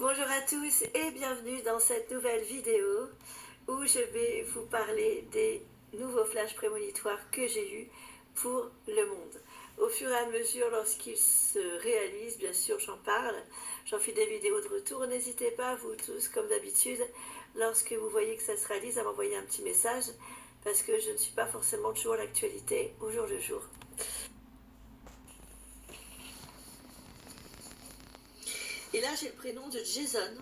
Bonjour à tous et bienvenue dans cette nouvelle vidéo où je vais vous parler des nouveaux flashs prémonitoires que j'ai eus pour le monde. Au fur et à mesure, lorsqu'ils se réalisent, bien sûr, j'en parle. J'en fais des vidéos de retour. N'hésitez pas, vous tous, comme d'habitude, lorsque vous voyez que ça se réalise, à m'envoyer un petit message parce que je ne suis pas forcément toujours à l'actualité au jour le jour. Et là, j'ai le prénom de Jason,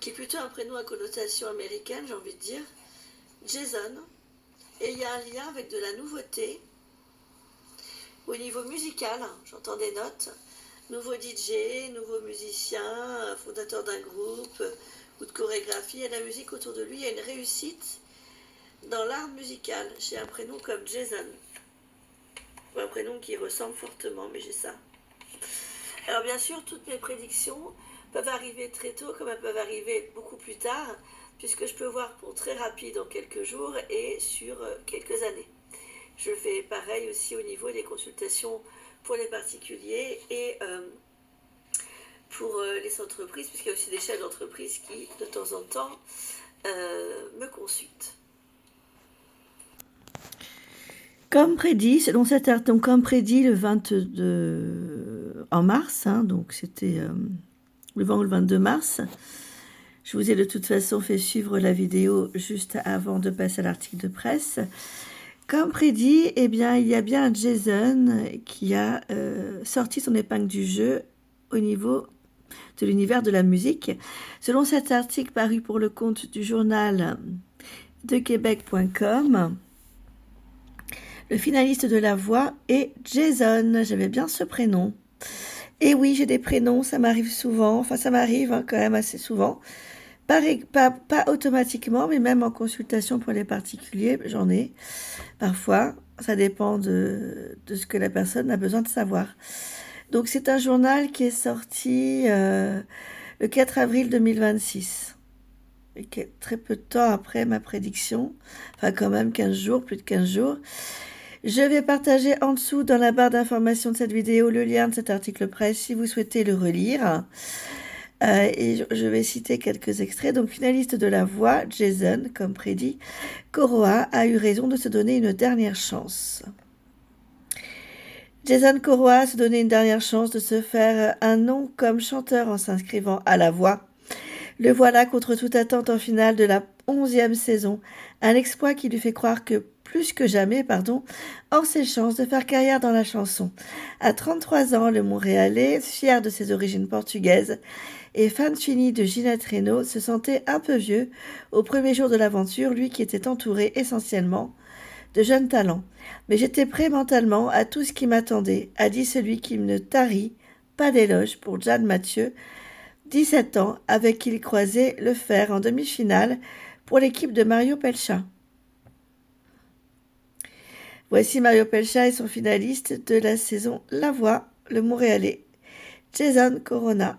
qui est plutôt un prénom à connotation américaine, j'ai envie de dire. Jason. Et il y a un lien avec de la nouveauté. Au niveau musical, j'entends des notes. Nouveau DJ, nouveau musicien, fondateur d'un groupe ou de chorégraphie. Il y a de la musique autour de lui. Il y a une réussite dans l'art musical. J'ai un prénom comme Jason. Un prénom qui ressemble fortement, mais j'ai ça. Alors bien sûr, toutes mes prédictions peuvent arriver très tôt comme elles peuvent arriver beaucoup plus tard, puisque je peux voir pour très rapide en quelques jours et sur quelques années. Je fais pareil aussi au niveau des consultations pour les particuliers et pour les entreprises, puisqu'il y a aussi des chefs d'entreprise qui, de temps en temps, me consultent. Comme prédit, selon cet article, donc comme prédit le 22 en mars, donc c'était le 22 mars. Je vous ai de toute façon fait suivre la vidéo juste avant de passer à l'article de presse. Comme prédit, eh bien, il y a bien Jason qui a sorti son épingle du jeu au niveau de l'univers de la musique. Selon cet article paru pour le compte du journal de Québec.com, le finaliste de La Voix est Jason. J'avais bien ce prénom. Et oui, j'ai des prénoms, ça m'arrive souvent. Enfin, ça m'arrive quand même assez souvent. Pas automatiquement, mais même en consultation pour les particuliers, j'en ai. Parfois, ça dépend de ce que la personne a besoin de savoir. Donc, c'est un journal qui est sorti le 4 avril 2026. Et qui est très peu de temps après ma prédiction. Enfin, quand même 15 jours, plus de 15 jours. Je vais partager en dessous dans la barre d'information de cette vidéo le lien de cet article presse si vous souhaitez le relire. Et je vais citer quelques extraits. Donc, finaliste de La Voix, Jason, comme prédit, Koroa a eu raison de se donner une dernière chance. Jason Koroa se donnait une dernière chance de se faire un nom comme chanteur en s'inscrivant à La Voix. Le voilà contre toute attente en finale de la 11e saison. Un exploit qui lui fait croire que plus que jamais, hors ses chances de faire carrière dans la chanson. À 33 ans, le Montréalais, fier de ses origines portugaises et fan fini de Ginette Renault, se sentait un peu vieux au premier jour de l'aventure, lui qui était entouré essentiellement de jeunes talents. Mais j'étais prêt mentalement à tout ce qui m'attendait, a dit celui qui ne tarit pas d'éloge pour Jeanne Mathieu, 17 ans, avec qui il croisait le fer en demi-finale pour l'équipe de Mario Pelchat. Voici Mario Pelchat et son finaliste de la saison La Voix, le Montréalais, Jason Corona.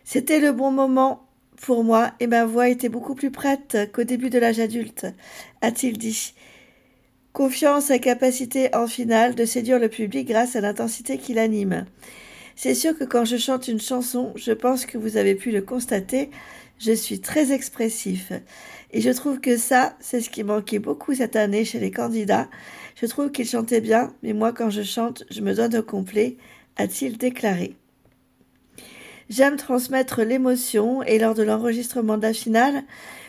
C'était le bon moment pour moi et ma voix était beaucoup plus prête qu'au début de l'âge adulte, a-t-il dit. Confiance et capacité en finale de séduire le public grâce à l'intensité qui l'anime. C'est sûr que quand je chante une chanson, je pense que vous avez pu le constater, je suis très expressif. Et je trouve que ça, c'est ce qui manquait beaucoup cette année chez les candidats. Je trouve qu'ils chantaient bien, mais moi quand je chante, je me donne au complet, a-t-il déclaré. J'aime transmettre l'émotion et lors de l'enregistrement de la finale,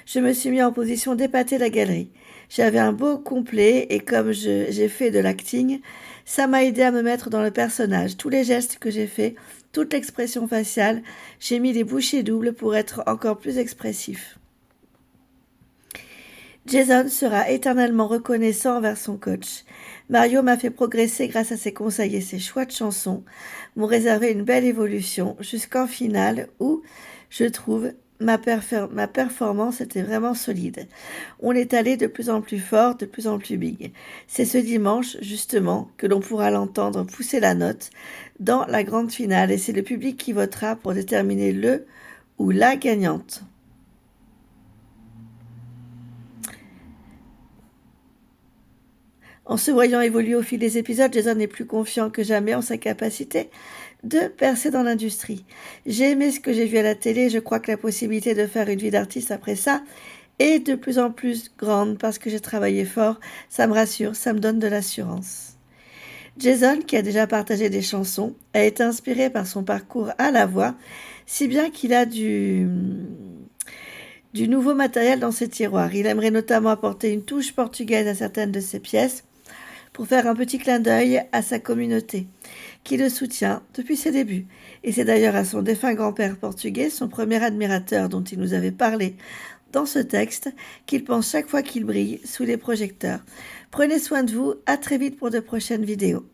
je me suis mis en position d'épater la galerie. J'avais un beau complet et comme j'ai fait de l'acting, ça m'a aidé à me mettre dans le personnage. Tous les gestes que j'ai faits, toute l'expression faciale, j'ai mis les bouchées doubles pour être encore plus expressif. Jason sera éternellement reconnaissant envers son coach. Mario m'a fait progresser grâce à ses conseils et ses choix de chansons, m'ont réservé une belle évolution jusqu'en finale où, je trouve, ma performance était vraiment solide. On est allé de plus en plus fort, de plus en plus big. C'est ce dimanche, justement, que l'on pourra l'entendre pousser la note dans la grande finale et c'est le public qui votera pour déterminer le ou la gagnante. En se voyant évoluer au fil des épisodes, Jason est plus confiant que jamais en sa capacité de percer dans l'industrie. J'ai aimé ce que j'ai vu à la télé, je crois que la possibilité de faire une vie d'artiste après ça est de plus en plus grande parce que j'ai travaillé fort, ça me rassure, ça me donne de l'assurance. Jason, qui a déjà partagé des chansons, a été inspiré par son parcours à la voix, si bien qu'il a du nouveau matériel dans ses tiroirs. Il aimerait notamment apporter une touche portugaise à certaines de ses pièces pour faire un petit clin d'œil à sa communauté, qui le soutient depuis ses débuts. Et c'est d'ailleurs à son défunt grand-père portugais, son premier admirateur dont il nous avait parlé dans ce texte, qu'il pense chaque fois qu'il brille sous les projecteurs. Prenez soin de vous, à très vite pour de prochaines vidéos.